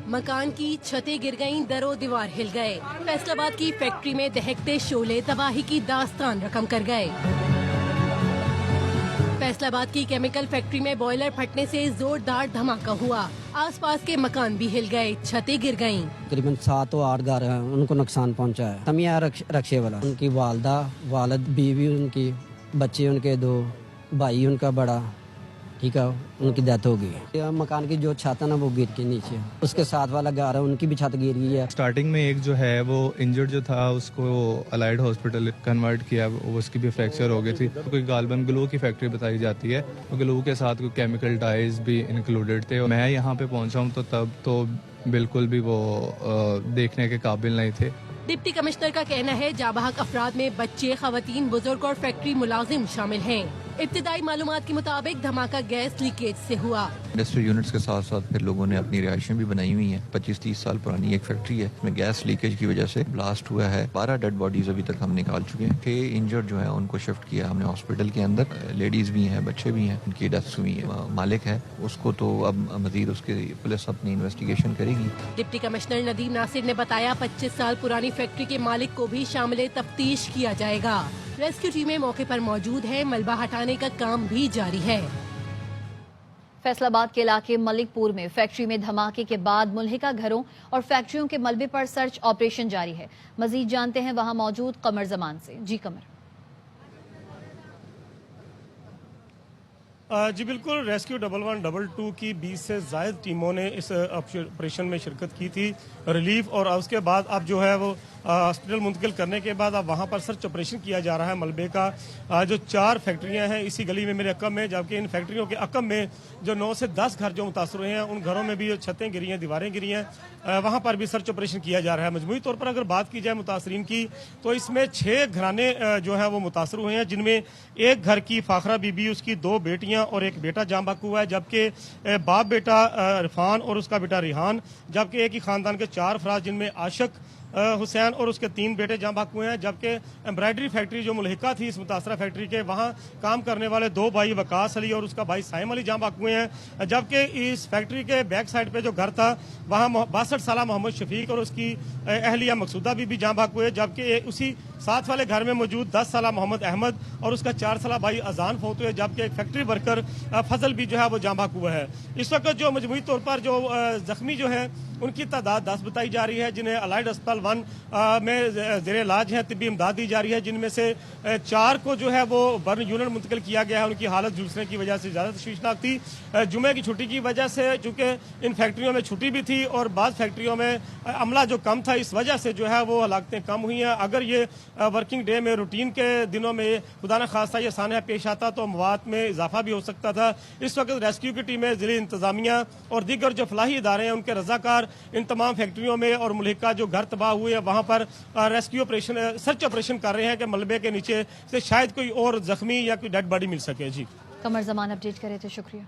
मकान की छतें गिर गईं, दरो दीवार हिल गए। फैसलाबाद की फैक्ट्री में दहकते शोले तबाही की दास्तान रकम कर गए। फैसलाबाद की केमिकल फैक्ट्री में बॉयलर फटने से जोरदार धमाका हुआ। आसपास के मकान भी हिल गए, छतें गिर गईं। तकरीबन 7 और 8 घर हैं, उनको नुकसान पहुंचा है। तमिया रक्षे वाला, उनकी वालदा, वालिद, बीवी उनकी, बच्चे उनके 2, भाई उनका बड़ा, ठीक है, उनकी डेथ हो गई। मकान की जो छत है ना वो गिर के नीचे, उसके साथ वाला घर है उनकी भी छत गिर गई है। स्टार्टिंग में एक जो है वो इंजर्ड जो था उसको अलाइड हॉस्पिटल कन्वर्ट किया, उसकी भी फ्रैक्चर हो गई थी। कोई गालबन ग्लू की फैक्ट्री बताई जाती है, तो ग्लू के साथ कोई केमिकल डाइज भी इंक्लूडेड थे। मैं यहाँ पे पहुंचा हूँ तो तब तो बिल्कुल भी वो देखने के काबिल नहीं थे। डिप्टी कमिश्नर का कहना है जाबाहक अफराद में बच्चे, खवातीन, बुजुर्ग और फैक्ट्री मुलाजिम शामिल हैं। इब्तिदाई मालूमात के मुताबिक धमाका गैस लीकेज से हुआ। इंडस्ट्रियल यूनिट्स के साथ साथ फिर लोगों ने अपनी रिहाइशें भी बनाई हुई हैं। 25-30 साल पुरानी एक फैक्ट्री है, इसमें गैस लीकेज की वजह से ब्लास्ट हुआ है। 12 डेड बॉडीज अभी तक हम निकाल चुके हैं। 6 इंजर्ड जो है उनको शिफ्ट किया हमने हॉस्पिटल के अंदर। लेडीज भी हैं, बच्चे भी हैं, उनकी डेथ्स हुई है। मालिक है उसको तो अब मजीद उसके पुलिस अपनी इन्वेस्टिगेशन करेगी। डिप्टी कमिश्नर नदीम नासिर ने बताया 25 साल पुरानी फैक्ट्री के मालिक को भी शामिल तफ्तीश किया जाएगा। रेस्क्यू टीमें मौके पर मौजूद है, मलबा हटाने का काम भी जारी है। फैसलाबाद के इलाके मलिकपुर में फैक्ट्री में धमाके के बाद मुल्हिका घरों और फैक्ट्रियों के मलबे पर सर्च ऑपरेशन जारी है। मजीद जानते हैं वहां मौजूद कमर जमान से। जी कमर। जी बिल्कुल, रेस्क्यू 1112 की 20 से ज़ायद टीमों ने इस ऑपरेशन में शिरकत की थी। रिलीफ और उसके बाद अब जो है वो हॉस्पिटल मुंतकिल करने के बाद अब वहाँ पर सर्च ऑपरेशन किया जा रहा है मलबे का। जो 4 फैक्ट्रियाँ हैं इसी गली में मेरे अकम में, जबकि इन फैक्ट्रियों के अकम में जो 9 से 10 घर जो मुतासर हुए हैं उन घरों में भी छतें गिरी हैं, दीवारें गिरी हैं, वहाँ पर भी सर्च ऑपरेशन किया जा रहा है। मजमूई तौर पर अगर बात की जाए मुतासरीन की तो इसमें 6 घराने जो है वो मुतासर हुए हैं, जिनमें एक घर की फाखरा बीबी, उसकी 2 बेटियाँ और एक बेटा जाँ बहक हुआ है, जबकि बाप बेटा इरफान और उसका बेटा रिहान, जबकि एक ही खानदान के 4 अफराद जिनमें आशिक हुसैन और उसके 3 बेटे जाँ बहक हुए हैं। जबकि एम्ब्रॉयडरी फैक्ट्री जो मुल्हिका थी इस मुतासरा फैक्ट्री के, वहाँ काम करने वाले 2 भाई वकास अली और उसका भाई साइम अली जाँ बहक हुए हैं। जबकि इस फैक्ट्री के बैक साइड पे जो घर था वहाँ 62 साल मोहम्मद शफीक और उसकी अहलिया मकसूदा भी जाँ बहक हुए, जबकि उसी साथ वाले घर में मौजूद 10 साल मोहम्मद अहमद और उसका 4 साल भाई अजान फौत हुए, जबकि एक फैक्ट्री वर्कर फजल भी जो है वो जाँ बहक हुआ है। इस वक्त जो मजमूई तौर पर जो जख्मी जो है उनकी तादाद 10 बताई जा रही है, जिन्हें अलाइड अस्पताल 1 में ज़ेरे इलाज है, तिब्बी इमदाद दी जा रही है, जिनमें से 4 को जो है वो बर्न यूनिट मुंतकिल किया गया है। उनकी हालत झुलसने की वजह से ज़्यादा तशवीशनाक थी। जुमे की छुट्टी की वजह से, चूँकि इन फैक्ट्रियों में छुट्टी भी थी और बाद फैक्ट्रियों में अमला जो कम था, इस वजह से जो है वो हलाकतें कम हुई हैं। अगर ये वर्किंग डे में रूटीन के दिनों में खुदा न खास्ता ये सानहा पेश आता तो मवात में इजाफा भी हो सकता था। इस वक्त रेस्क्यू की टीमें, ज़िले इंतजामिया और दीगर जो फलाही इदारे हैं उनके रजाकार इन तमाम फैक्ट्रियों में और मुल्हिका जो घर तबाह हुए हैं वहाँ पर रेस्क्यू ऑपरेशन, सर्च ऑपरेशन कर रहे हैं कि मलबे के नीचे से शायद कोई और जख्मी या कोई डेड बॉडी मिल सके। जी कमर जमान अपडेट करे थे, शुक्रिया।